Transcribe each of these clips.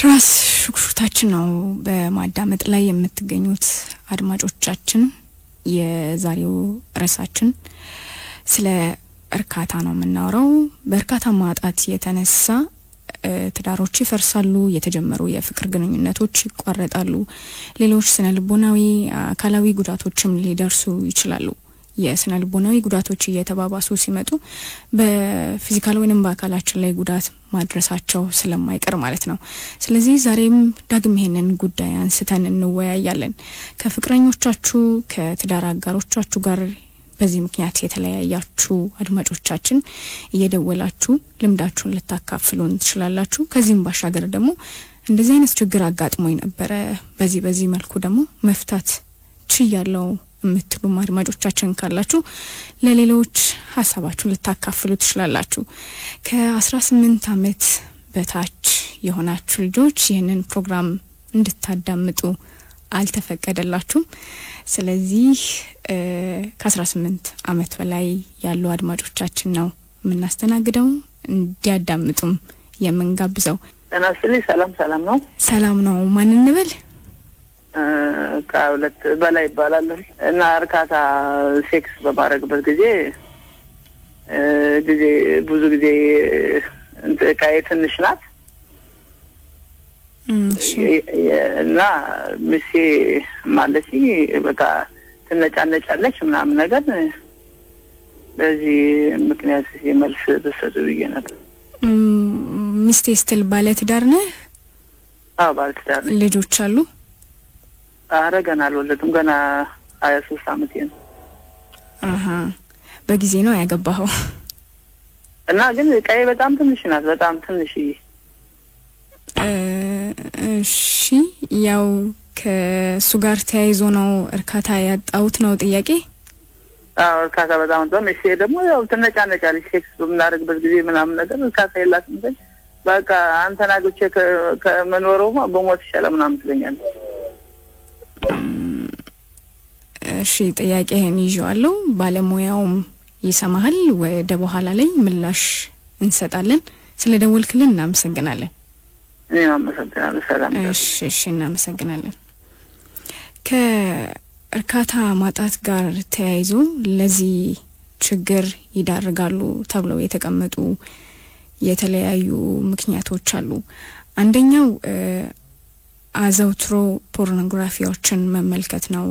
ትራስ ሹክሹክታችን ነው በማዳመጥ ላይ የምትገኙት አድማጮቻችን። የዛሬው ርዕሳችን ስለ እርካታ ነው የምናወራው። በእርካታ ማጣት የተነሳ ትዳሮች ይፈርሳሉ፣ የተጀመሩ የፍቅር ግንኙነቶች ይቋረጣሉ፣ ሌሎች ስነልቦናዊ አካላዊ ጉዳቶችም ሊደርሱ ይችላሉ። የስነልቦናዊ ጉዳቶች እየተባባሱ ሲመጡ በፊዚካል ወይንም በአካላችን ላይ ጉዳት ማድረሳቸው ስለማይቀር ማለት ነው። ስለዚህ ዛሬም ዳግም ይሄንን ጉዳይ አንስተን እንወያያለን። ከፍቅረኞቻችሁ ከትዳር አጋሮቻችሁ ጋር በዚህ ምክንያት የተለያያችሁ አድማጮቻችን እየደወላችሁ ልምዳችሁን ልታካፍሉን ትችላላችሁ። ከዚህም ባሻገር ደግሞ እንደዚህ አይነት ችግር አጋጥሞኝ ነበር፣ በዚህ መልኩ ደግሞ መፍታት ችያለሁ የምትሉ አድማጮቻችን ካላችሁ ለሌሎች ሐሳባችሁን ልታካፍሉ ትችላላችሁ። ከ18 ዓመት በታች የሆናችሁ ልጆች ይህንን ፕሮግራም እንድታዳምጡ አልተፈቀደላችሁም። ስለዚህ ከ18 ዓመት በላይ ያሉ አድማጮቻችን ነው የምናስተናግደው፣ እንዲያዳምጡም የምንጋብዘው። ተናስልኝ ሰላም ነው። ሰላም ነው። ማን እንበል? ከሁለት በላይ ይባላል እና እርካታ ሴክስ በማድረግበት ጊዜ ብዙ ጊዜ ቃይ ትንሽ ናት እና ምሴ ማለት በቃ ትነጫነጫለች ምናምን ነገር። በዚህ ምክንያት መልስ ተሰጡ ብዬ ነበር። ሚስቴ ስትል ባለትዳር ነህ? አዎ ባለትዳር ነኝ። ልጆች አሉ? አረ ገና አልወለድኩም። ገና 23 ዓመቴ ነው። በጊዜ ነው ያገባኸው? እና ግን ቃይ በጣም ትንሽ ናት፣ በጣም ትንሽ። እሺ ያው ከሱ ጋር ተያይዞ ነው እርካታ ያጣሁት ነው ጥያቄ? አዎ እርካታ በጣም ትንሽ ደግሞ ያው ትነጫነጫለች። ሴክስ በምናደርግበት ጊዜ ምናምን ነገር እርካታ የላትም። ግን በቃ አንተን አግብቼ ከመኖረው በሞት ይሻላል ምናምን ትለኛለች። እሺ ጥያቄህን ይዤዋለሁ። ባለሙያውም ይሰማሃል። ወደ በኋላ ላይ ምላሽ እንሰጣለን። ስለደወልክልን እናመሰግናለን። እኔም አመሰግናለሁ። ሰላም። እሺ እናመሰግናለን። ከእርካታ ማጣት ጋር ተያይዞ ለዚህ ችግር ይዳርጋሉ ተብለው የተቀመጡ የተለያዩ ምክንያቶች አሉ። አንደኛው አዘውትሮ ፖርኖግራፊዎችን መመልከት ነው።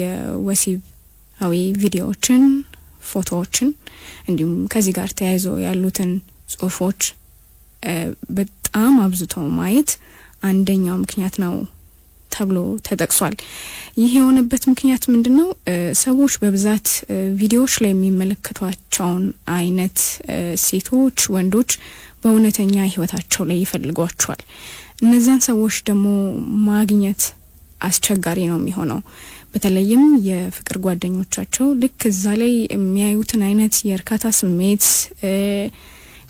የወሲባዊ ቪዲዮዎችን፣ ፎቶዎችን እንዲሁም ከዚህ ጋር ተያይዞ ያሉትን ጽሁፎች በጣም አብዝቶ ማየት አንደኛው ምክንያት ነው ተብሎ ተጠቅሷል። ይህ የሆነበት ምክንያት ምንድነው? ሰዎች በብዛት ቪዲዮዎች ላይ የሚመለከቷቸውን አይነት ሴቶች፣ ወንዶች በእውነተኛ ህይወታቸው ላይ ይፈልጓቸዋል። እነዛን ሰዎች ደግሞ ማግኘት አስቸጋሪ ነው የሚሆነው። በተለይም የፍቅር ጓደኞቻቸው ልክ እዛ ላይ የሚያዩትን አይነት የእርካታ ስሜት፣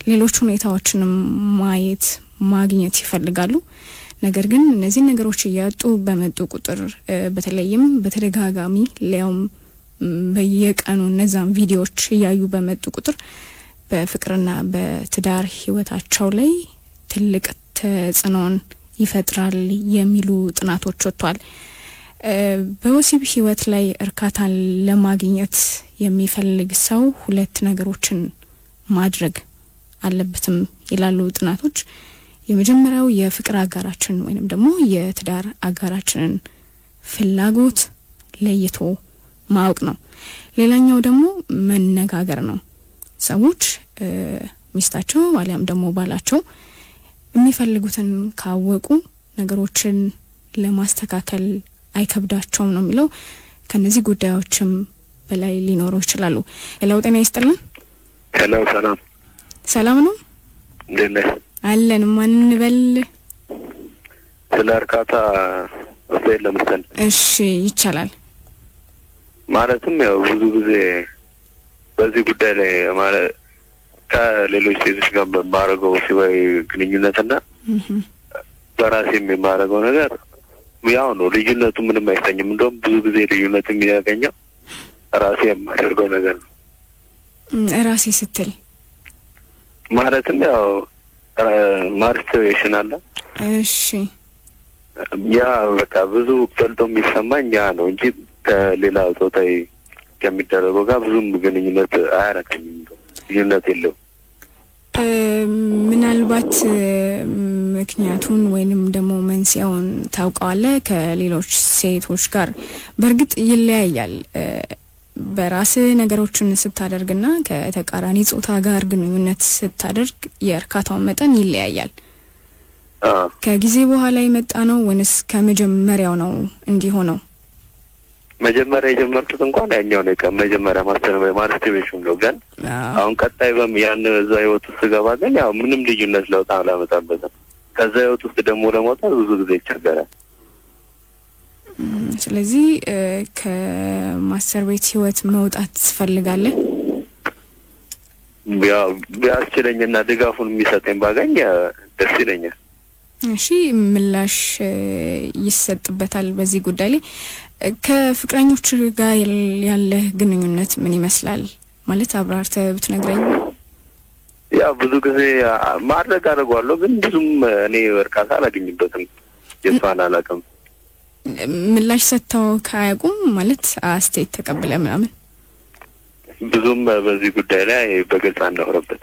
ሌሎች ሁኔታዎችንም ማየት ማግኘት ይፈልጋሉ። ነገር ግን እነዚህ ነገሮች እያጡ በመጡ ቁጥር በተለይም በተደጋጋሚ ሊያውም በየቀኑ እነዛን ቪዲዮዎች እያዩ በመጡ ቁጥር በፍቅርና በትዳር ህይወታቸው ላይ ትልቅ ተጽዕኖን ይፈጥራል የሚሉ ጥናቶች ወጥቷል። በወሲብ ህይወት ላይ እርካታን ለማግኘት የሚፈልግ ሰው ሁለት ነገሮችን ማድረግ አለበትም ይላሉ ጥናቶች። የመጀመሪያው የፍቅር አጋራችን ወይንም ደግሞ የትዳር አጋራችንን ፍላጎት ለይቶ ማወቅ ነው። ሌላኛው ደግሞ መነጋገር ነው። ሰዎች ሚስታቸው አሊያም ደግሞ ባላቸው የሚፈልጉትን ካወቁ ነገሮችን ለማስተካከል አይከብዳቸውም ነው የሚለው። ከነዚህ ጉዳዮችም በላይ ሊኖሩ ይችላሉ። ሌላው ጤና ይስጥልን። ሰላም ነው? እንዴት አለን። ማን እንበል? ስለ እርካታ ወሰይ ለምሳሌ። እሺ ይቻላል። ማለትም ያው ብዙ ጊዜ በዚህ ጉዳይ ላይ ማለት ከሌሎች ሴቶች ጋር በማረገው ሲባይ ግንኙነትና በራሴም የማረገው ነገር ያው ነው። ልዩነቱ ምንም አይሰኝም። እንደውም ብዙ ጊዜ ልዩነቱ የሚያገኘው ራሴ የማደርገው ነገር ነው። ራሴ ስትል ማለትም ያው ማስተርቤሽን አለ። እሺ ያ በቃ ብዙ ፈልጦ የሚሰማኝ ያ ነው እንጂ ከሌላ ጾታዊ ከሚደረገው ጋር ብዙም ግንኙነት አያረካኝም። ግንኙነት የለውም። ምናልባት ምክንያቱን ወይንም ደግሞ መንስኤውን ታውቀዋለህ? ከሌሎች ሴቶች ጋር በእርግጥ ይለያያል። በራስ ነገሮችን ስታደርግና ከተቃራኒ ጾታ ጋር ግንኙነት ስታደርግ የእርካታው መጠን ይለያያል። ከጊዜ በኋላ የመጣ ነው ወይስ ከመጀመሪያው ነው እንዲሆነው? መጀመሪያ የጀመርኩት እንኳን ያኛው ነው ከመጀመሪያ ማስተርቤሽን ነው። ግን አሁን ቀጣይ ያን እዛ ህይወት ውስጥ ስገባ ግን ያው ምንም ልዩነት ለውጥ አላመጣበትም። ከዛ ህይወት ውስጥ ደግሞ ለመውጣት ብዙ ጊዜ ይቸገራል። ስለዚህ ከማስተርቤት ህይወት መውጣት ትፈልጋለህ? ያው ቢያስችለኝና ድጋፉን የሚሰጠኝ ባገኝ ደስ ይለኛል። እሺ ምላሽ ይሰጥበታል በዚህ ጉዳይ ላይ። ከፍቅረኞች ጋር ያለህ ግንኙነት ምን ይመስላል? ማለት አብራርተህ ብትነግረኝ። ያው ብዙ ጊዜ ማድረግ አደርጋለሁ ግን ብዙም እኔ እርካታ አላገኝበትም። የሷን አላውቅም። ምላሽ ሰጥተው ካያውቁም ማለት አስተያየት ተቀብለህ ምናምን? ብዙም በዚህ ጉዳይ ላይ በግልጽ አናወራበት።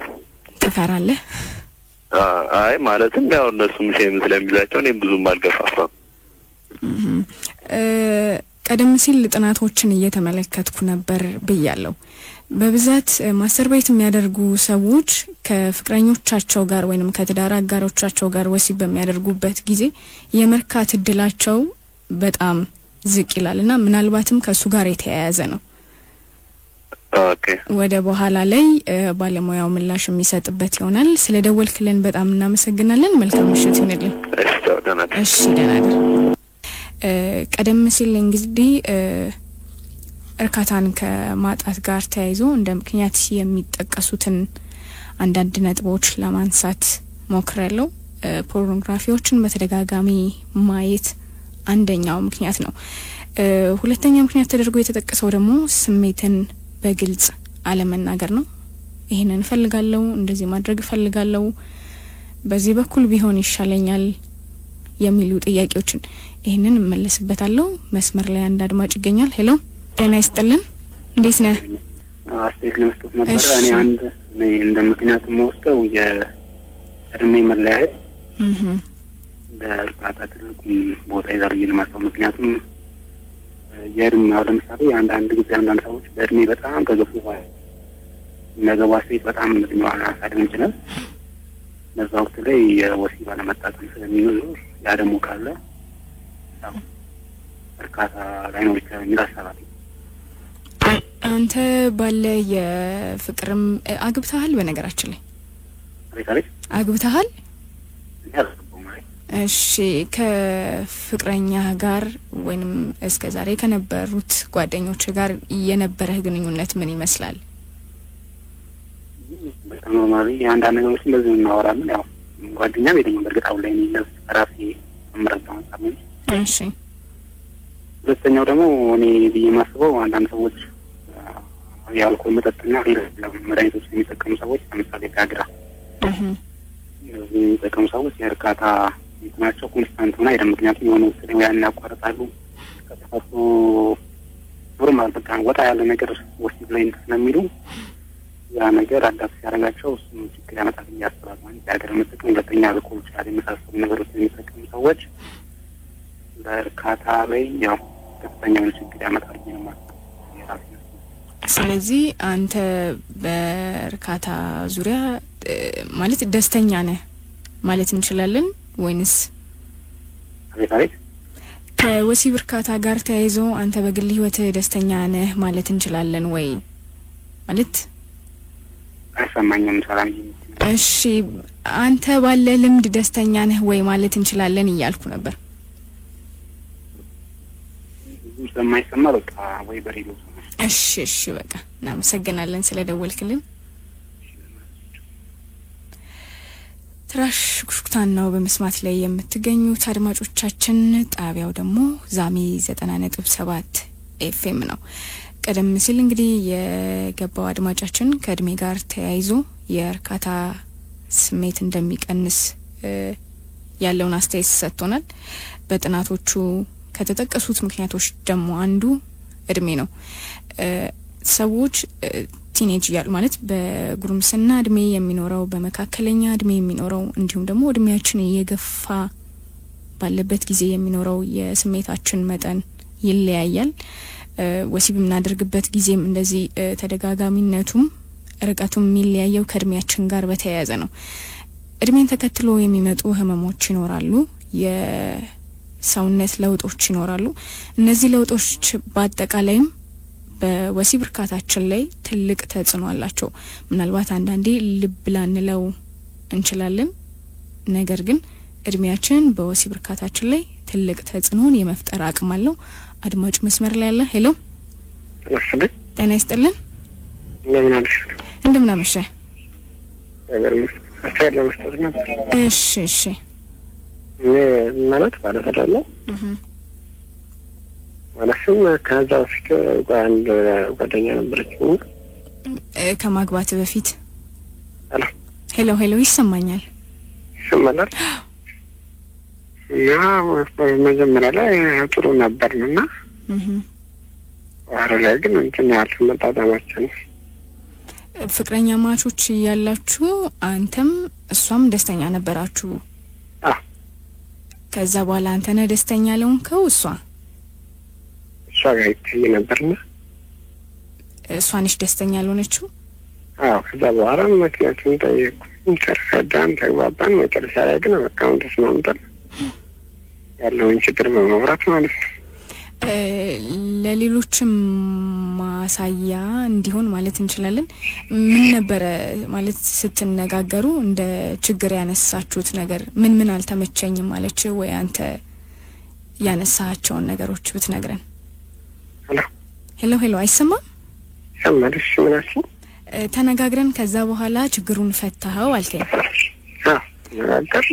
ትፈራለህ? አይ ማለትም ያው እነሱም ሼም ስለሚላቸው እኔም ብዙም አልገፋፋም። ቀደም ሲል ጥናቶችን እየተመለከትኩ ነበር ብያለሁ። በብዛት ማስተርቤት የሚያደርጉ ሰዎች ከፍቅረኞቻቸው ጋር ወይንም ከትዳር አጋሮቻቸው ጋር ወሲብ በሚያደርጉበት ጊዜ የመርካት እድላቸው በጣም ዝቅ ይላልና ምናልባትም ከሱ ጋር የተያያዘ ነው። ኦኬ ወደ በኋላ ላይ ባለሙያው ምላሽ የሚሰጥበት ይሆናል። ስለደወልክልን በጣም እናመሰግናለን። መልካም ምሽት ይሁንልን። እሺ ደህና ነህ? ቀደም ሲል እንግዲህ እርካታን ከማጣት ጋር ተያይዞ እንደ ምክንያት የሚጠቀሱትን አንዳንድ ነጥቦች ለማንሳት ሞክሬያለሁ። ፖርኖግራፊዎችን በተደጋጋሚ ማየት አንደኛው ምክንያት ነው። ሁለተኛ ምክንያት ተደርጎ የተጠቀሰው ደግሞ ስሜትን በግልጽ አለመናገር ነው። ይሄንን ፈልጋለሁ፣ እንደዚህ ማድረግ ፈልጋለሁ፣ በዚህ በኩል ቢሆን ይሻለኛል የሚሉ ጥያቄዎችን ይሄንን እመለስበታለሁ። መስመር ላይ አንድ አድማጭ ይገኛል። ሄሎ ጤና ይስጥልን፣ እንዴት ነህ? አስተያየት ለመስጠት ነበር። እኔ አንድ እንደ ምክንያት የምወስደው የእድሜ መለያየት በእርካታ ትልቁን ቦታ ይዛል ብዬ ለማስበው። ምክንያቱም የእድሜ ለምሳሌ አንዳንድ ጊዜ አንዳንድ ሰዎች በእድሜ በጣም ከገፉ በኋላ የሚያገባ ሴት በጣም እድሜዋ ሊያሳድግ ይችላል። በዛ ወቅት ላይ የወሲብ አለመጣጣም ስለሚኖር ያ ደግሞ ካለ እርካታ ላይኖር ይችላል የሚል ሀሳብ አለኝ። አንተ ባለ የፍቅርም አግብተሃል? በነገራችን ላይ አግብተሃል? እሺ ከፍቅረኛ ጋር ወይንም እስከ ዛሬ ከነበሩት ጓደኞች ጋር የነበረህ ግንኙነት ምን ይመስላል? በጣም ኖርማሊ አንዳንድ ነገሮች እንደዚህ እናወራለን። ያው ጓደኛ ቤተኛ በርግጥ አሁን ላይ የሚለብስ ራሴ አምራታ ነው። እሺ ሁለተኛው ደግሞ እኔ ብዬ ማስበው አንዳንድ ሰዎች የአልኮል መጠጥና ሌሎች መድኃኒቶች የሚጠቀሙ ሰዎች ለምሳሌ ጋግራ የሚጠቀሙ ሰዎች የእርካታ ናቸው ኮንስታንት ሆና አይደለም። ምክንያቱም የሆነ ውስጥ ያን ያቋርጣሉ። ከተፈጥሮ ኖርማል በቃ ወጣ ያለ ነገር ወሲብ ላይ ስለሚሉ ያ ነገር አዳፕት ሲያደርጋቸው እሱም ችግር ያመጣል ብዬ አስባለሁ። ማለት የሀገር መጠቀም ሁለተኛ አልኮል ቻል የመሳሰሉ ነገሮች የሚጠቀሙ ሰዎች በእርካታ ላይ ያው ከፍተኛ የሆነ ችግር ያመጣል ብዬ ነው የማስበው። ስለዚህ አንተ በእርካታ ዙሪያ ማለት ደስተኛ ነህ ማለት እንችላለን ወይንስ? አቤት ከወሲብ እርካታ ጋር ተያይዞ አንተ በግል ህይወት ደስተኛ ነህ ማለት እንችላለን ወይ? ማለት አይሰማኝም ሰላም። እሺ አንተ ባለ ልምድ ደስተኛ ነህ ወይ ማለት እንችላለን እያልኩ ነበር። ስለማይሰማ በቃ ወይ በሬዲዮ ሰማ። እሺ በቃ እናመሰግናለን ስለደወልክልን። ትራሽ ኩሽኩታን ነው በመስማት ላይ የምትገኙት አድማጮቻችን። ጣቢያው ደግሞ ዛሚ 90.7 ኤፍኤም ነው። ቀደም ሲል እንግዲህ የገባው አድማጫችን ከእድሜ ጋር ተያይዞ የእርካታ ስሜት እንደሚቀንስ ያለውን አስተያየት ሰጥቶናል። በጥናቶቹ ከተጠቀሱት ምክንያቶች ደግሞ አንዱ እድሜ ነው። ሰዎች ቲኔጅ ያሉ ማለት በጉርምስና እድሜ የሚኖረው በመካከለኛ እድሜ የሚኖረው እንዲሁም ደግሞ እድሜያችን እየገፋ ባለበት ጊዜ የሚኖረው የስሜታችን መጠን ይለያያል። ወሲብ የምናደርግበት ጊዜም እንደዚህ ተደጋጋሚነቱም ርቀቱም የሚለያየው ከእድሜያችን ጋር በተያያዘ ነው። እድሜን ተከትሎ የሚመጡ ህመሞች ይኖራሉ፣ የሰውነት ለውጦች ይኖራሉ። እነዚህ ለውጦች በአጠቃላይም በወሲብ እርካታችን ላይ ትልቅ ተጽዕኖ አላቸው። ምናልባት አንዳንዴ ልብ ላንለው እንችላለን፣ ነገር ግን እድሜያችን በወሲብ እርካታችን ላይ ትልቅ ተጽዕኖን የመፍጠር አቅም አለው። አድማጭ መስመር ላይ ያለ ሄሎ፣ ጤና ይስጥልን። እንደምን አመሸ? እሺ ማለት ባለፈዳለ ማለትም ከዛ በፊት አንድ ጓደኛ ነበረች ከማግባት በፊት። ሄሎ ይሰማኛል? ይሰማል። ያ መጀመሪያ ላይ ጥሩ ነበርና ዋራ ላይ ግን እንትን ያልተመጣጣማችን ፍቅረኛ ማቾች ያላችሁ አንተም እሷም ደስተኛ ነበራችሁ? ከዛ በኋላ አንተ ነህ ደስተኛ ያልሆንከው? እሷ ጋር ይታይ ነበርና እሷ ነች ደስተኛ ያልሆነችው? ከዛ በኋላ ምክንያቱም ጠየቅኩኝ፣ ተረዳን፣ ተግባባን። መጨረሻ ላይ ግን በቃ ተስማምተን ያለውን ችግር በማውራት ማለት ነው። ለሌሎችም ማሳያ እንዲሆን ማለት እንችላለን። ምን ነበረ ማለት ስትነጋገሩ እንደ ችግር ያነሳችሁት ነገር ምን አልተመቸኝም ማለች ወይ አንተ ያነሳቸውን ነገሮች ብትነግረን? ሄሎ አይሰማም? ሰማሽ? ምናሽ ተነጋግረን ከዛ በኋላ ችግሩን ፈታኸው አልከኝ? ነገር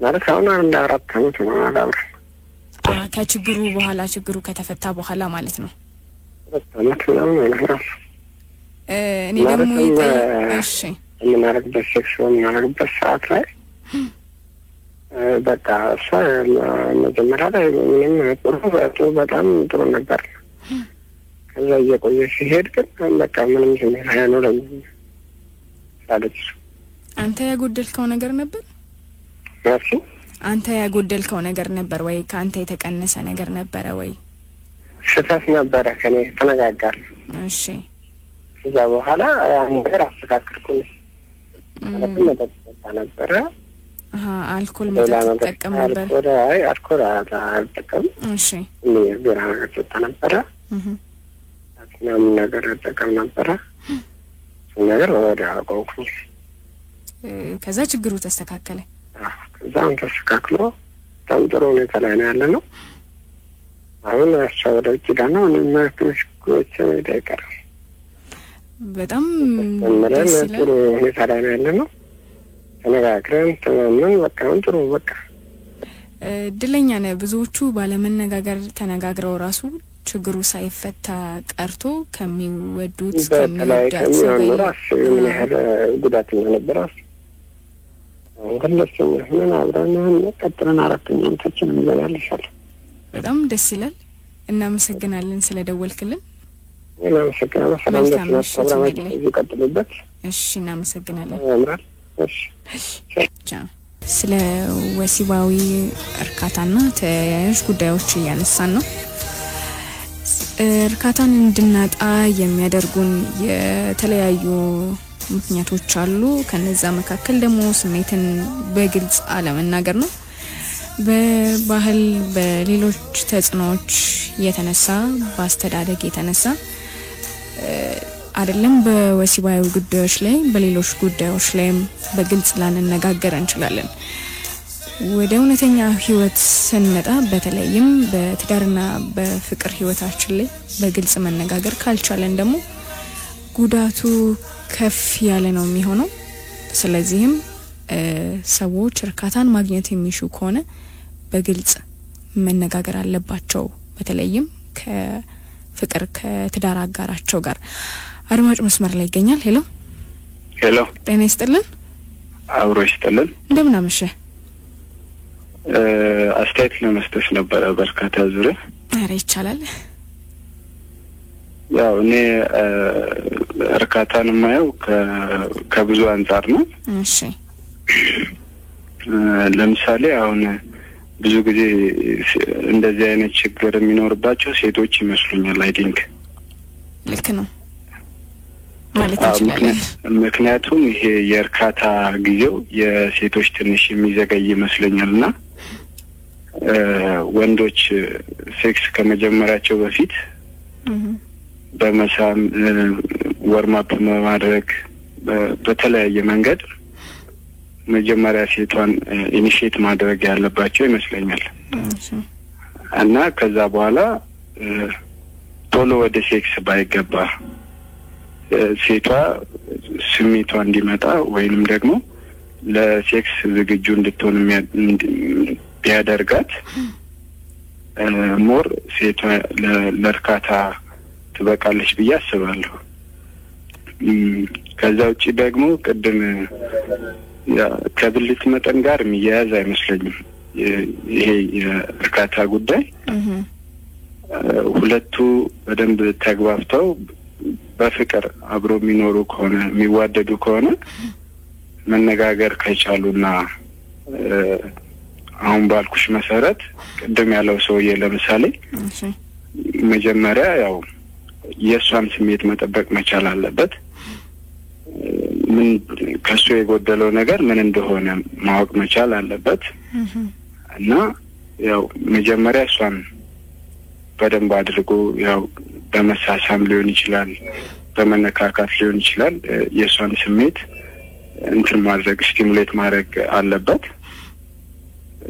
ማለት አሁን አንድ 4 አመት ነው አላብረ ከችግሩ በኋላ ችግሩ ከተፈታ በኋላ ማለት ነው። አመት ነው ማለት እኔ ደግሞ እሺ ምን አረግበት ሴክሽን ያረግበት ሰዓት ላይ በቃ እሷ መጀመሪያ ላይ ምንም ጥሩ በጣም ጥሩ ነበር። ከዛ እየቆየ ሲሄድ ግን በቃ ምንም ስሜት አይኖርም አለች። አንተ ያጎደልከው ነገር ነበር? ማለት አንተ ያጎደልከው ነገር ነበር ወይ? ካንተ የተቀነሰ ነገር ነበር ወይ? ስህተት ነበረ ከኔ ተነጋጋር። እሺ ከዛ በኋላ ያን ነገር አስተካክልኩኝ። ማለት መጠጣ ነበረ። አልኮል መጠቀም ነበር? አልኮል አልጠቀም። እሺ ቢራ መጠጣ ነበረ። ምንም ነገር ተጠቀም ነበረ። ነገር ወደ አቆምኩኝ። ከዛ ችግሩ ተስተካከለ? ከዛም ተስተካክሎ በጣም ጥሩ ሁኔታ ላይ ነው ያለነው። አሁን አሻወደ ኪዳና ነው መስኮች አይቀርም። በጣም ጥሩ ሁኔታ ላይ ነው ያለነው። ተነጋግረን ተማምነን በቃ ጥሩ በቃ እድለኛ ነህ። ብዙዎቹ ባለመነጋገር ተነጋግረው ራሱ ችግሩ ሳይፈታ ቀርቶ ከሚወዱት ከሚወዳት ሰው ጋር ምን ያህል ጉዳት ነበር። ወንደሰኛ ምን አብረን ቀጥለን አራተኛውን ተችን እንበላልሻል። በጣም ደስ ይላል። እናመሰግናለን ስለደወልክልን። እናመሰግናለን። ሰላም ለተሰራው ይቀጥልበት። እሺ እናመሰግናለን። እሺ ስለ ወሲባዊ እርካታና ተያያዥ ጉዳዮች እያነሳን ነው። እርካታን እንድናጣ የሚያደርጉን የተለያዩ ምክንያቶች አሉ። ከነዛ መካከል ደግሞ ስሜትን በግልጽ አለመናገር ነው። በባህል በሌሎች ተጽዕኖዎች የተነሳ በአስተዳደግ የተነሳ አይደለም በወሲባዊ ጉዳዮች ላይ በሌሎች ጉዳዮች ላይም በግልጽ ላንነጋገር እንችላለን። ወደ እውነተኛ ህይወት ስንመጣ በተለይም በትዳርና በፍቅር ህይወታችን ላይ በግልጽ መነጋገር ካልቻለን ደግሞ ጉዳቱ ከፍ ያለ ነው የሚሆነው። ስለዚህም ሰዎች እርካታን ማግኘት የሚሹ ከሆነ በግልጽ መነጋገር አለባቸው። በተለይም ከፍቅር ከትዳር አጋራቸው ጋር። አድማጭ መስመር ላይ ይገኛል። ሄሎ ጤና ይስጥልን። አብሮ ይስጥልን። እንደምን አመሸ? አስተያየት ለመስጠት ነበረ በርካታ ዙሪያ። አረ ይቻላል። ያው እኔ እርካታን የማየው ከብዙ አንጻር ነው። እሺ ለምሳሌ አሁን ብዙ ጊዜ እንደዚህ አይነት ችግር የሚኖርባቸው ሴቶች ይመስሉኛል። አይ ቲንክ ልክ ነው ማለት ይችላል። ምክንያቱም ይሄ የእርካታ ጊዜው የሴቶች ትንሽ የሚዘገይ ይመስለኛልና ወንዶች ሴክስ ከመጀመራቸው በፊት በመሳም ወርማፕ በማድረግ በተለያየ መንገድ መጀመሪያ ሴቷን ኢኒሺየት ማድረግ ያለባቸው ይመስለኛል እና ከዛ በኋላ ቶሎ ወደ ሴክስ ባይገባ ሴቷ ስሜቷ እንዲመጣ ወይንም ደግሞ ለሴክስ ዝግጁ እንድትሆን ቢያደርጋት ሞር ሴቷ ለእርካታ ትበቃለች ብዬ አስባለሁ። ከዛ ውጪ ደግሞ ቅድም ከብልት መጠን ጋር የሚያያዝ አይመስለኝም ይሄ የእርካታ ጉዳይ። ሁለቱ በደንብ ተግባብተው በፍቅር አብሮ የሚኖሩ ከሆነ የሚዋደዱ ከሆነ መነጋገር ከቻሉና አሁን ባልኩሽ መሰረት ቅድም ያለው ሰውዬ ለምሳሌ መጀመሪያ ያው የሷን ስሜት መጠበቅ መቻል አለበት። ምን ከሱ የጎደለው ነገር ምን እንደሆነ ማወቅ መቻል አለበት እና ያው መጀመሪያ እሷን በደንብ አድርጎ ያው በመሳሳም ሊሆን ይችላል በመነካካት ሊሆን ይችላል የሷን ስሜት እንትን ማድረግ ስቲሙሌት ማድረግ አለበት።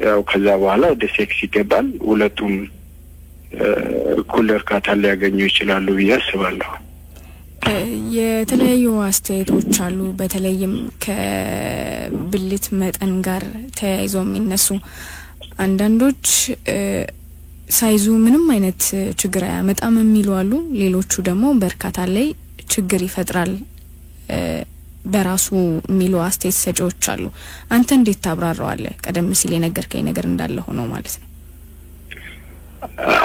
ያው ከዛ በኋላ ወደ ሴክስ ይገባል። ሁለቱም እኩል እርካታ ሊያገኙ ይችላሉ ብዬ አስባለሁ። የተለያዩ አስተያየቶች አሉ። በተለይም ከብልት መጠን ጋር ተያይዞ የሚነሱ አንዳንዶች ሳይዙ ምንም አይነት ችግር አያመጣም የሚሉ አሉ። ሌሎቹ ደግሞ በርካታ ላይ ችግር ይፈጥራል በራሱ የሚሉ አስተያየት ሰጪዎች አሉ። አንተ እንዴት ታብራራዋለህ? ቀደም ሲል የነገርከኝ ነገር እንዳለ ሆኖ ማለት ነው።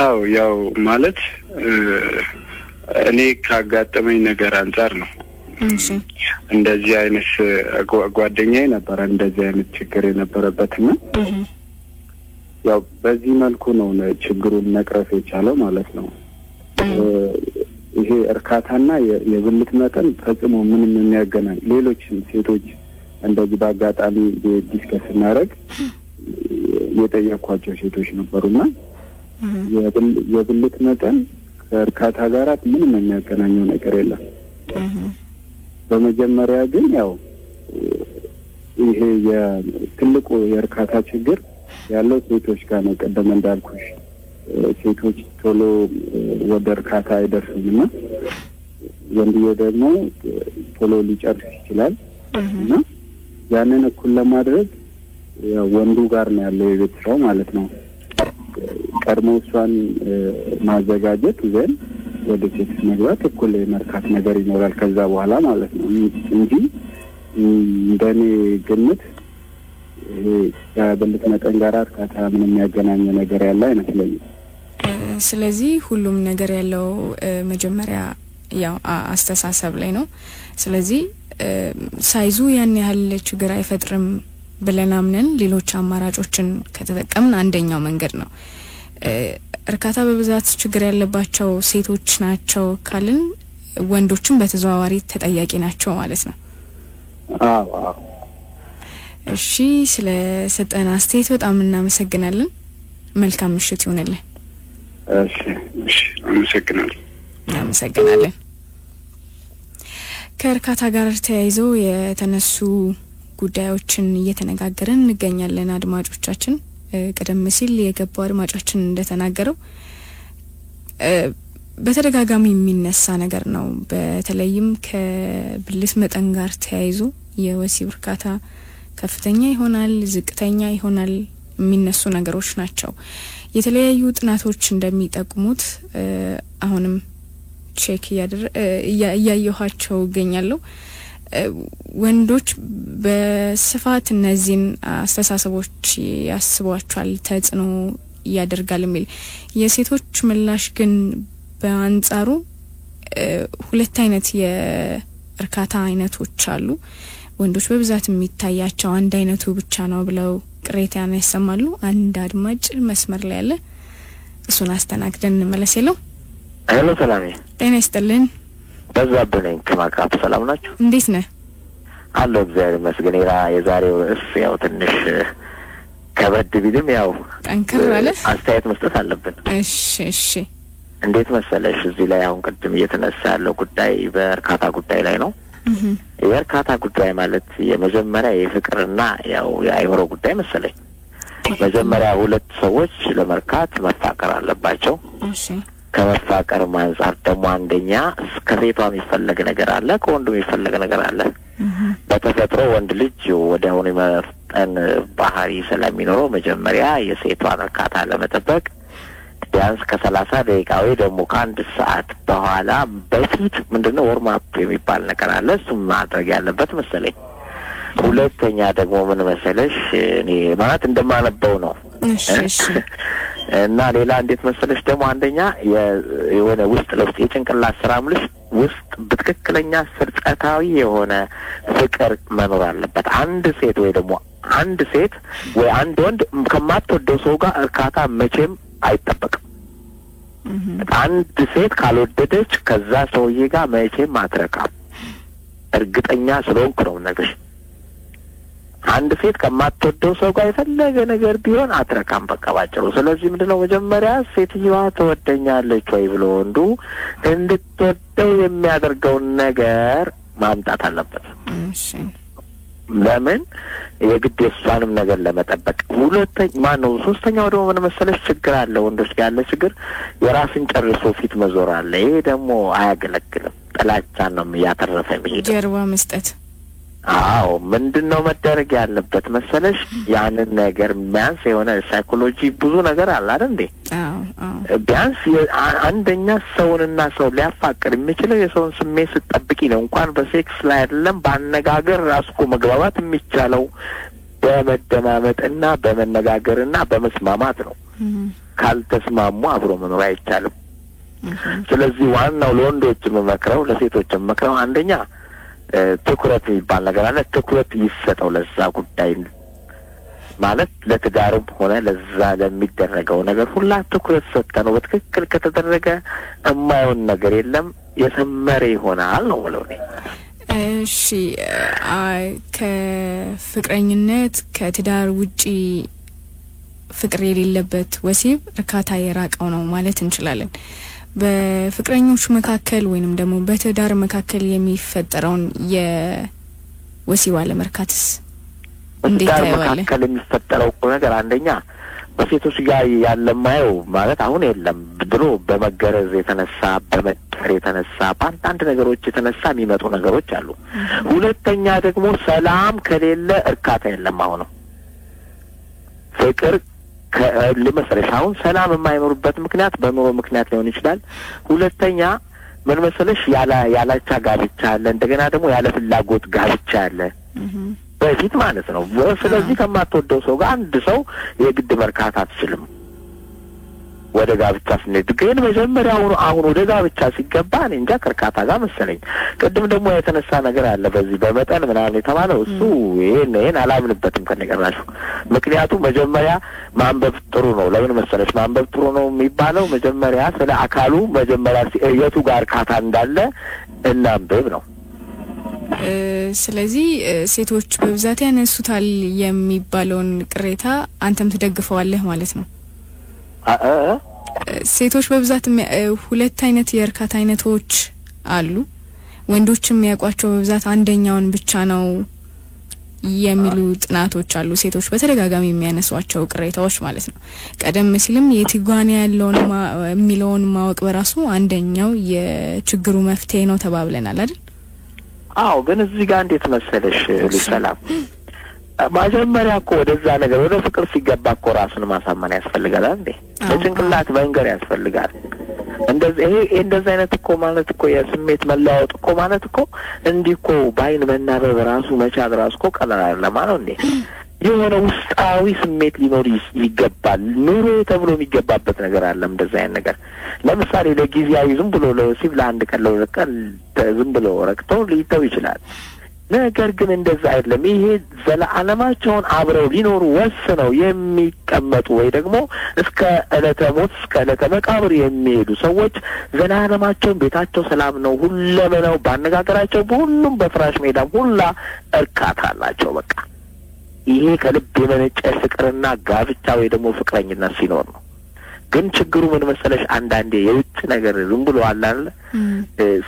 አው ያው ማለት እኔ ካጋጠመኝ ነገር አንፃር ነው። እሺ እንደዚህ አይነት ጓደኛዬ ነበር እንደዚህ አይነት ችግር የነበረበትና ያው በዚህ መልኩ ነው ችግሩን መቅረፍ የቻለው ማለት ነው። ይሄ እርካታና የብልት መጠን ፈጽሞ ምንም የሚያገናኝ ሌሎች ሴቶች እንደዚህ በአጋጣሚ ዲስከስ እናደርግ የጠየኳቸው ሴቶች ነበሩና የብልት መጠን ከእርካታ ጋር ምንም የሚያገናኘው ነገር የለም። በመጀመሪያ ግን ያው ይሄ የትልቁ የእርካታ ችግር ያለው ሴቶች ጋር ነው። ቀደም እንዳልኩሽ ሴቶች ቶሎ ወደ እርካታ አይደርሱምና ወንድየው ደግሞ ቶሎ ሊጨርስ ይችላል እና ያንን እኩል ለማድረግ ወንዱ ጋር ነው ያለው የቤት ስራው ማለት ነው። ቀድሞ እሷን ማዘጋጀት ዘን ወደ ሴክስ መግባት እኩል የመርካት ነገር ይኖራል ከዛ በኋላ ማለት ነው እንጂ እንደኔ ግምት የብልት መጠን ጋር እርካታ ምንም የሚያገናኝ ነገር ያለ አይመስለኝም። ስለዚህ ሁሉም ነገር ያለው መጀመሪያ ያው አስተሳሰብ ላይ ነው። ስለዚህ ሳይዙ ያን ያህል ችግር አይፈጥርም ብለን አምነን ሌሎች አማራጮችን ከተጠቀምን አንደኛው መንገድ ነው። እርካታ በብዛት ችግር ያለባቸው ሴቶች ናቸው ካልን ወንዶችም በተዘዋዋሪ ተጠያቂ ናቸው ማለት ነው። አዎ እሺ ስለ ሰጠና አስተያየት በጣም እናመሰግናለን። መልካም ምሽት ይሁንልህ። እሺ እናመሰግናለን። ከእርካታ ጋር ተያይዞ የተነሱ ጉዳዮችን እየተነጋገርን እንገኛለን። አድማጮቻችን ቀደም ሲል የገባው አድማጫችን እንደተናገረው በተደጋጋሚ የሚነሳ ነገር ነው። በተለይም ከብልት መጠን ጋር ተያይዞ የወሲብ እርካታ ከፍተኛ ይሆናል፣ ዝቅተኛ ይሆናል የሚነሱ ነገሮች ናቸው። የተለያዩ ጥናቶች እንደሚጠቁሙት አሁንም ቼክ እያየኋቸው ይገኛሉ። ወንዶች በስፋት እነዚህን አስተሳሰቦች ያስቧቸዋል ተጽዕኖ ያደርጋል የሚል የሴቶች ምላሽ ግን በአንጻሩ ሁለት አይነት የእርካታ አይነቶች አሉ። ወንዶች በብዛት የሚታያቸው አንድ አይነቱ ብቻ ነው ብለው ቅሬታን ያሰማሉ። አንድ አድማጭ መስመር ላይ ያለ እሱን አስተናግደን እንመለስ። ሄሎ ሰላም ጤና ይስጥልን። በዛብህ ነኝ ከማቃት። ሰላም ናችሁ? እንዴት ነህ? አለሁ እግዚአብሔር ይመስገን። የዛሬው ያው ትንሽ ከበድ ቢልም ያው ጠንከር አለ አስተያየት መስጠት አለብን። እሺ እንዴት መሰለሽ እዚህ ላይ አሁን ቅድም እየተነሳ ያለው ጉዳይ በእርካታ ጉዳይ ላይ ነው። የእርካታ ጉዳይ ማለት የመጀመሪያ የፍቅርና ያው የአይምሮ ጉዳይ መሰለኝ። መጀመሪያ ሁለት ሰዎች ለመርካት መፋቀር አለባቸው። እሺ ከመፋቀር አንፃር ደግሞ አንደኛ ከሴቷ የሚፈለግ ነገር አለ፣ ከወንዱ የሚፈለግ ነገር አለ። በተፈጥሮ ወንድ ልጅ ወዲያውኑ መፍጠን ባህሪ ስለሚኖረው መጀመሪያ የሴቷን እርካታ ለመጠበቅ ቢያንስ ከ30 ደቂቃ ወይ ደግሞ ከአንድ ሰዓት በኋላ በፊት ምንድነው ወርም አፕ የሚባል ነገር አለ። እሱም ማድረግ ያለበት መሰለኝ። ሁለተኛ ደግሞ ምን መሰለሽ እኔ ማለት እንደማነበው ነው። እሺ እና ሌላ እንዴት መሰለሽ ደግሞ አንደኛ የሆነ ውስጥ ለውስጥ የጭንቅላት ስራ ምልሽ ውስጥ በትክክለኛ ስርጸታዊ የሆነ ፍቅር መኖር አለበት። አንድ ሴት ወይ ደግሞ አንድ ሴት ወይ አንድ ወንድ ከማትወደው ሰው ጋር እርካታ መቼም አይጠበቅም። አንድ ሴት ካልወደደች ከዛ ሰውዬ ጋር መቼም አትረካም። እርግጠኛ ስለሆንኩ ነው ነገርሽ። አንድ ሴት ከማትወደው ሰው ጋር የፈለገ ነገር ቢሆን አትረካም በቃ ባጭሩ። ስለዚህ ምንድነው መጀመሪያ ሴትዮዋ ትወደኛለች ወይ ብሎ ወንዱ እንድትወደው የሚያደርገውን ነገር ማምጣት አለበት። እሺ ለምን የግድ የሷንም ነገር ለመጠበቅ። ሶስተኛው ደግሞ ምን መሰለሽ ችግር አለ ወንዶች ጋር ያለ ችግር የራስን ጨርሶ ፊት መዞር አለ። ይሄ ደግሞ አያገለግልም። ጥላቻን ነው ያተረፈ የሚሄደው። ጀርባ መስጠት። አዎ ምንድነው መደረግ ያለበት መሰለሽ ያንን ነገር ቢያንስ የሆነ ሳይኮሎጂ ብዙ ነገር አለ አይደል እንዴ? አዎ ቢያንስ አንደኛ ሰውንና ሰው ሊያፋቅር የሚችለው የሰውን ስሜት ስትጠብቂ ነው። እንኳን በሴክስ ላይ አይደለም ባነጋገር ራሱ እኮ መግባባት የሚቻለው በመደማመጥና በመነጋገርና በመስማማት ነው። ካልተስማሙ አብሮ መኖር አይቻልም። ስለዚህ ዋናው ለወንዶች መመክረው ለሴቶች መመክረው አንደኛ ትኩረት የሚባል ነገር አለ። ትኩረት ይሰጠው ለዛ ጉዳይ ማለት ለትዳርም ሆነ ለዛ ለሚደረገው ነገር ሁላ ትኩረት ሰጠነው በትክክል ከተደረገ የማይሆን ነገር የለም፣ የሰመረ ይሆናል ነው ማለት ነው። እሺ ከፍቅረኝነት ከትዳር ውጪ ፍቅር የሌለበት ወሲብ እርካታ የራቀው ነው ማለት እንችላለን። በፍቅረኞች መካከል ወይንም ደግሞ በትዳር መካከል የሚፈጠረውን የወሲብ አለመርካትስ እንዴት ታየዋለህ? መካከል የሚፈጠረው ነገር አንደኛ በሴቶች ጋር ያለማየው ማለት አሁን የለም። ድሮ በመገረዝ የተነሳ በመጠር የተነሳ በአንዳንድ ነገሮች የተነሳ የሚመጡ ነገሮች አሉ። ሁለተኛ ደግሞ ሰላም ከሌለ እርካታ የለም። አሁን ፍቅር ለመሰለሽ አሁን ሰላም የማይኖርበት ምክንያት በኑሮ ምክንያት ሊሆን ይችላል። ሁለተኛ ምን መሰለሽ ያላቻ ጋብቻ አለ፣ እንደገና ደግሞ ያለ ፍላጎት ጋብቻ አለ በፊት ማለት ነው። ስለዚህ ከማትወደው ሰው ጋር አንድ ሰው የግድ መርካት አትችልም። ወደ ጋብቻ ስንሄድ ግን መጀመሪያ አሁን ወደ ጋብቻ ሲገባ እኔ እንጃ ከርካታ ጋር መሰለኝ። ቅድም ደግሞ የተነሳ ነገር አለ በዚህ በመጠን ምናምን የተባለው እሱ ይሄን አላምንበትም ከነገራችሁ። ምክንያቱም መጀመሪያ ማንበብ ጥሩ ነው። ለምን መሰለሽ ማንበብ ጥሩ ነው የሚባለው መጀመሪያ ስለ አካሉ መጀመሪያ የቱ ጋር እርካታ እንዳለ እናንብብ ነው። ስለዚህ ሴቶች በብዛት ያነሱታል የሚባለውን ቅሬታ አንተም ትደግፈዋለህ ማለት ነው? ሴቶች በብዛት ሁለት አይነት የእርካታ አይነቶች አሉ። ወንዶችም የሚያውቋቸው በብዛት አንደኛውን ብቻ ነው የሚሉ ጥናቶች አሉ። ሴቶች በተደጋጋሚ የሚያነሷቸው ቅሬታዎች ማለት ነው። ቀደም ሲልም የትጓን ያለውን የሚለውን ማወቅ በራሱ አንደኛው የችግሩ መፍትሄ ነው ተባብለናል አይደል? አዎ ግን እዚህ ጋር እንዴት መሰለሽ ልሰላም መጀመሪያ እኮ ወደዛ ነገር ወደ ፍቅር ሲገባ እኮ ራስን ማሳመን ያስፈልጋል እንዴ? ለጭንቅላት መንገር ያስፈልጋል። እንደዚህ አይነት እኮ ማለት እኮ የስሜት መለዋወጥ እኮ ማለት እኮ እንዲህ እኮ ባይን መናበብ ራሱ መቻል ራሱ እኮ ቀላል አይደለም ማለት እንዴ የሆነ ውስጣዊ ስሜት ሊኖር ይገባል ኑሮ ተብሎ የሚገባበት ነገር አለ እንደዚህ አይነት ነገር ለምሳሌ ለጊዜያዊ ዝም ብሎ ለወሲብ ለአንድ ቀን ለወቀል ዝም ብሎ ረክቶ ሊተው ይችላል ነገር ግን እንደዛ አይደለም ይሄ ዘላለማቸውን አብረው ሊኖሩ ወስነው የሚቀመጡ ወይ ደግሞ እስከ ዕለተ ሞት እስከ ዕለተ መቃብር የሚሄዱ ሰዎች ዘላለማቸውን ቤታቸው ሰላም ነው ሁለመናው ባነጋገራቸው በሁሉም በፍራሽ ሜዳም ሁላ እርካታ አላቸው በቃ ይሄ ከልብ የመነጨ ፍቅርና ጋብቻ ወይ ደግሞ ፍቅረኝነት ሲኖር ነው ግን ችግሩ ምን መሰለሽ አንዳንዴ የውጭ ነገር ዝም ብሎ አላለ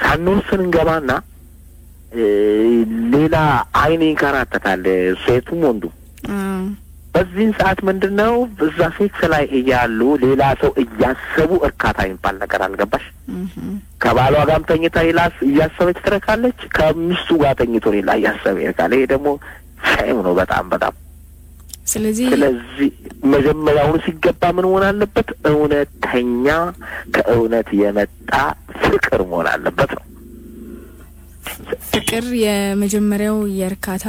ሳንወስን እንገባና ሌላ አይኔ ይንከራተታል ሴቱም ወንዱ በዚህን ሰዓት ምንድነው በዛ ሴክስ ላይ እያሉ ሌላ ሰው እያሰቡ እርካታ የሚባል ነገር አልገባሽ ከባሏ ጋርም ተኝታ ይላስ እያሰበች ትረካለች ከሚስቱ ጋር ተኝቶ ሌላ እያሰበ ይረካል ይሄ ደግሞ ሻይም ነው በጣም ስለዚህ መጀመሪያውን ሲገባ ምን መሆን አለበት እውነተኛ ከእውነት የመጣ ፍቅር መሆን አለበት ነው ፍቅር የመጀመሪያው የርካታ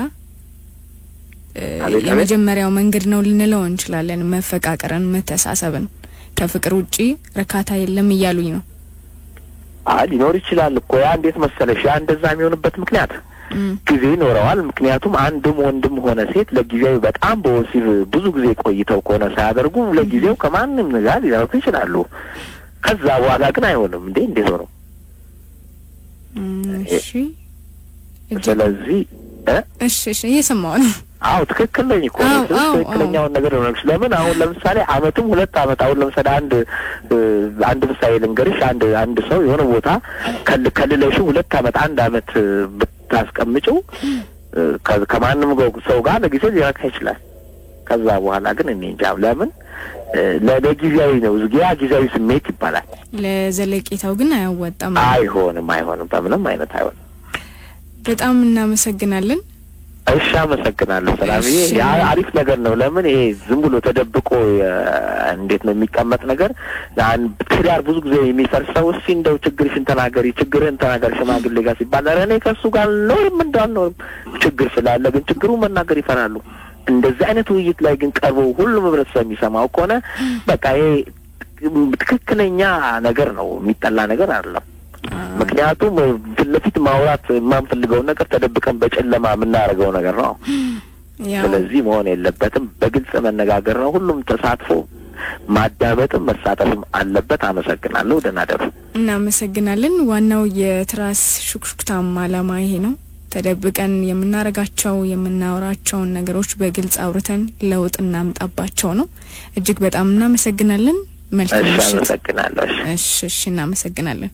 የመጀመሪያው መንገድ ነው ልንለው እንችላለን መፈቃቀርን መተሳሰብን ከፍቅር ውጪ ርካታ የለም ይያሉኝ ነው ሊኖር ይችላል እኮ ያ እንዴት መሰለሽ ያ እንደዛ የሚሆንበት ምክንያት ጊዜ ይኖረዋል ምክንያቱም አንድም ወንድም ሆነ ሴት ለጊዜው በጣም በወሲብ ብዙ ጊዜ ቆይተው ከሆነ ሳያደርጉ ለጊዜው ከማንም ጋር ሊያደርጉ ይችላሉ ከዛ በኋላ ግን አይሆንም እንዴት ሆኖ እሺ ስለዚህ እሺ እየሰማሁ ነው ትክክል ነኝ እኮ ትክክለኛውን ነገር ነው ለምን አሁን ለምሳሌ አመትም 2 አመት አሁን ለምሳሌ አንድ ምሳሌ ልንገርሽ አንድ ሰው የሆነ ቦታ ከልለሽ 2 አመት 1 አመት ብታስቀምጪው ከማንም ሰው ጋር ለጊዜው ሊረካ ይችላል ከዛ በኋላ ግን እኔ እንጃ ለምን ለጊዜያዊ ነው ጊዜያዊ ስሜት ይባላል ለዘለቄታው ግን አያወጣም አይሆንም በምንም አይነት አይሆንም በጣም እናመሰግናለን እሺ አመሰግናለሁ ሰላምዬ ያ አሪፍ ነገር ነው ለምን ይሄ ዝም ብሎ ተደብቆ እንዴት ነው የሚቀመጥ ነገር ትዳር ብዙ ጊዜ የሚፈርሰው እንደው ችግርሽን ተናገሪ ሽማግሌ ጋር ሲባል እኔ ከሱ ጋር ኖርም እንዳልኖርም ችግር ስላለ ግን ችግሩ መናገር ይፈራሉ እንደዚህ አይነት ውይይት ላይ ግን ቀርቦ ሁሉም ህብረተሰብ የሚሰማው ከሆነ በቃ ይሄ ትክክለኛ ነገር ነው የሚጠላ ነገር አይደለም ምክንያቱም ፍለፊት ማውራት የማንፈልገው ነገር ተደብቀን በጨለማ የምናደርገው ነገር ነው ስለዚህ መሆን የለበትም በግልጽ መነጋገር ነው ሁሉም ተሳትፎ ማዳመጥም መሳተፍም አለበት አመሰግናለሁ ደህና ደሩ እናመሰግናለን ዋናው የትራስ ሹክሹክታም ዓላማ ይሄ ነው ተደብቀን የምናረጋቸው የምናወራቸው ነገሮች በግልጽ አውርተን ለውጥ እናምጣባቸው ነው እጅግ በጣም እናመሰግናለን መልካም እሺ እናመሰግናለን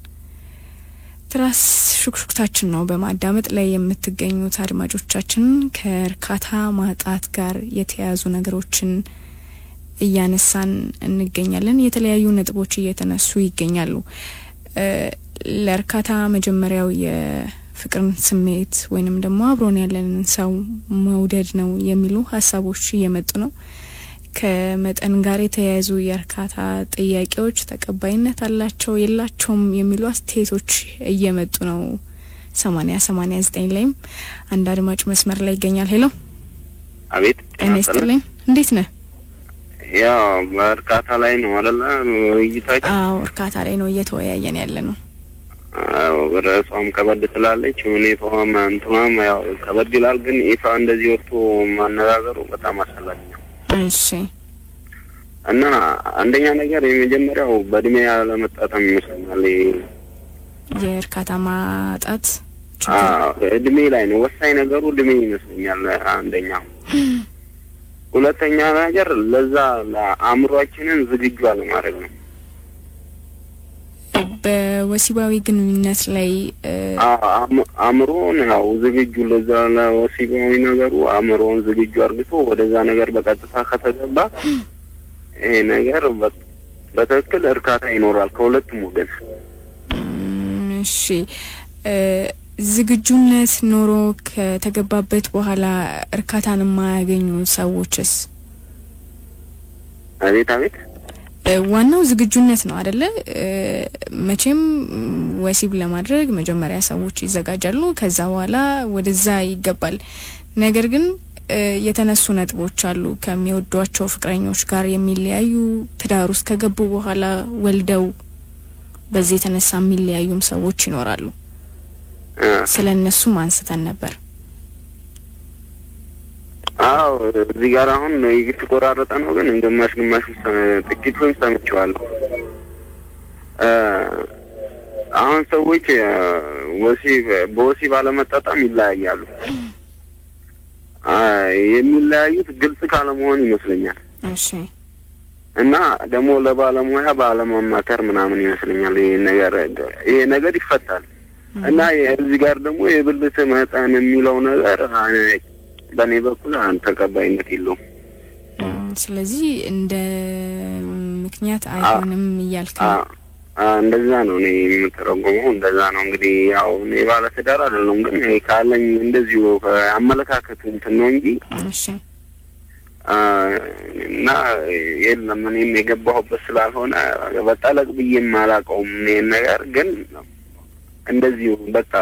ትራስ ሹክሹክታችን ነው በማዳመጥ ላይ የምትገኙት አድማጮቻችን ከርካታ ማጣት ጋር የተያዙ ነገሮችን እያነሳን እንገኛለን የተለያዩ ነጥቦች እየተነሱ ይገኛሉ ለርካታ መጀመሪያው የፍቅርን ስሜት ወይንም ደግሞ አብሮን ያለንን ሰው መውደድ ነው የሚሉ ሀሳቦች እየመጡ ነው ከመጠን ጋር የተያያዙ የርካታ ጥያቄዎች ተቀባይነት አላቸው የላቸውም የሚሉ አስተያየቶች እየመጡ ነው 8089 ላይም አንድ አድማጭ መስመር ላይ ይገኛል ሄሎ አቤት እኔስትልኝ እንዴት ነህ ያ በርካታ ላይ ነው አይደል ውይይታችን እርካታ ላይ ነው እየተወያየን ያለ ነው ርዕሷም ከበድ ትላለች ሁኔታዋም እንትማም ያው ከበድ ይላል ግን ኢፋ እንደዚህ ወጥቶ ማነጋገሩ በጣም አስፈላጊ ነው እሺ እና አንደኛ ነገር የመጀመሪያው በእድሜ ያለመጣጣም ይመስላል የርካታ ማጣት እድሜ ላይ ነው ወሳኝ ነገሩ እድሜ ይመስለኛል አንደኛው ሁለተኛ ነገር ለዛ ለአእምሮአችንን ዝግጁ አለማድረግ ነው በወሲባዊ ግንኙነት ላይ አእምሮን ያው ዝግጁ ለዛ ለወሲባዊ ነገሩ አእምሮን ዝግጁ አድርጎ ወደዛ ነገር በቀጥታ ከተገባ ይሄ ነገር በትክክል እርካታ ይኖራል ከሁለቱም ወገን እሺ ዝግጁነት ኖሮ ከተገባበት በኋላ እርካታን የማያገኙ ሰዎችስ አቤት ዋናው ዝግጁነት ነው አይደለ? መቼም ወሲብ ለማድረግ መጀመሪያ ሰዎች ይዘጋጃሉ፣ ከዛ በኋላ ወደዛ ይገባል። ነገር ግን የተነሱ ነጥቦች አሉ ከሚወዷቸው ፍቅረኞች ጋር የሚለያዩ ትዳር ውስጥ ከገቡ በኋላ ወልደው በዚህ የተነሳ የሚለያዩም ሰዎች ይኖራሉ። ስለነሱ አንስተን ነበር። አዎ እዚህ ጋር አሁን እየተቆራረጠ ነው ግን ግማሽ ጥቂቱን ሰምቼዋለሁ። አሁን ሰዎች በወሲብ አለመጣጣም ይለያያሉ። የሚለያዩት ግልጽ ካለመሆን ይመስለኛል። እሺ እና ደግሞ ለባለሙያ ባለማማከር ምናምን ይመስለኛል ይሄ ነገር ይፈታል። እና እዚህ ጋር ደግሞ የብልት መጠን የሚለው ነገር በኔ በኩል ተቀባይነት የለውም። ስለዚህ እንደ ምክንያት አይሆንም እያልከ እንደዛ ነው እኔ የምተረጎመው። እንደዛ ነው እንግዲህ ያው እኔ ባለ ትዳር አይደለም ግን ካለኝ እንደዚሁ አመለካከት እንትን ነው እንጂ እሺ እና የለም እኔም የገባሁበት ስላልሆነ በጠለቅ ብዬም አላውቀውም ይሄን ነገር ግን እንደዚሁ በቃ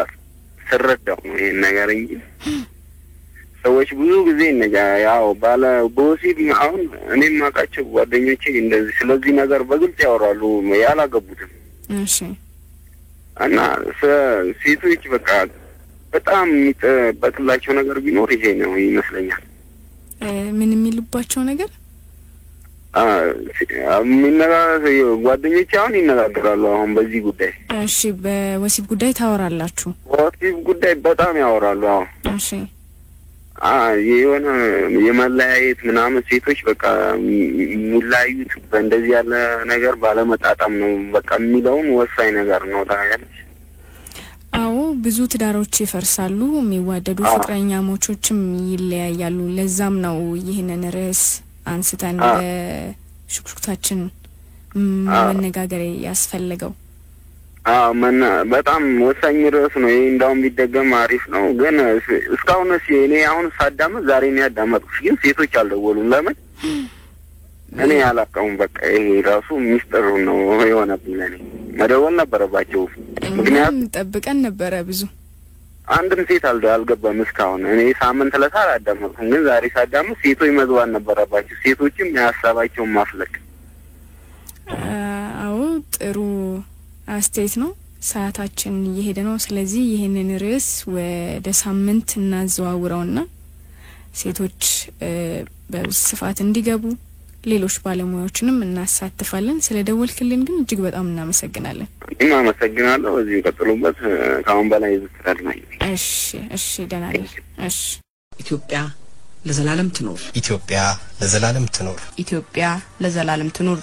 ስረዳው ነው ይሄን ነገር እንጂ ሰዎች ብዙ ጊዜ ያው ባለ በወሲብ አሁን እኔም አውቃቸው ጓደኞቼ እንደዚህ ስለዚህ ነገር በግልጽ ያወራሉ ያላገቡትም። እሺ እና ሴቶች በቃ በጣም የሚጠበቅላቸው ነገር ቢኖር ይሄ ነው ይመስለኛል። ምን የሚሉባቸው ነገር ጓደኞቼ አሁን ይነጋገራሉ አሁን በዚህ ጉዳይ። እሺ በወሲብ ጉዳይ ታወራላችሁ? በወሲብ ጉዳይ በጣም ያወራሉ። አዎ እሺ የሆነ የመለያየት ምናምን ሴቶች በቃ የሚለያዩት በእንደዚህ ያለ ነገር ባለመጣጣም ነው በቃ የሚለውን ወሳኝ ነገር ነው ታያለሽ። አዎ ብዙ ትዳሮች ይፈርሳሉ፣ የሚዋደዱ ፍቅረኛሞችም ይለያያሉ። ለዛም ነው ይሄንን ርዕስ አንስተን በሽኩርታችን መነጋገር ያስፈልገው። በጣም ወሳኝ ርዕስ ነው ይሄ። እንዳውም ቢደገም አሪፍ ነው። ግን እስካሁን እኔ አሁን ሳዳምጥ ዛሬ ነው ያዳመጥኩሽ፣ ግን ሴቶች አልደወሉም። ለምን እኔ አላውቀውም። በቃ ይሄ ራሱ ሚስጥር ነው የሆነብኝ። ለኔ መደወል ነበረባቸው። ምክንያቱም ጠብቀን ነበረ ብዙ አንድም ሴት አልገባም እስካሁን። እኔ ሳምንት ለታ አላዳመጥኩም፣ ግን ዛሬ ሳዳምጥ ሴቶች መግባት ነበረባቸው። ሴቶችም የሀሳባቸውን ማፍለቅ። አዎ ጥሩ አስተያየት ነው። ሰዓታችን እየሄደ ነው። ስለዚህ ይሄንን ርዕስ ወደ ሳምንት እናዘዋውረውና ሴቶች በስፋት እንዲገቡ ሌሎች ባለሙያዎችንም እናሳትፋለን። ስለደወልክልን ግን እጅግ በጣም እናመሰግናለን። እኔም አመሰግናለሁ። እዚህ ቀጥሉበት። ካሁን በላይ ይዝክራል ማለት። እሺ ደህና ነኝ። እሺ ኢትዮጵያ ለዘላለም ትኖር። ኢትዮጵያ ለዘላለም ትኖር። ኢትዮጵያ ለዘላለም ትኖር።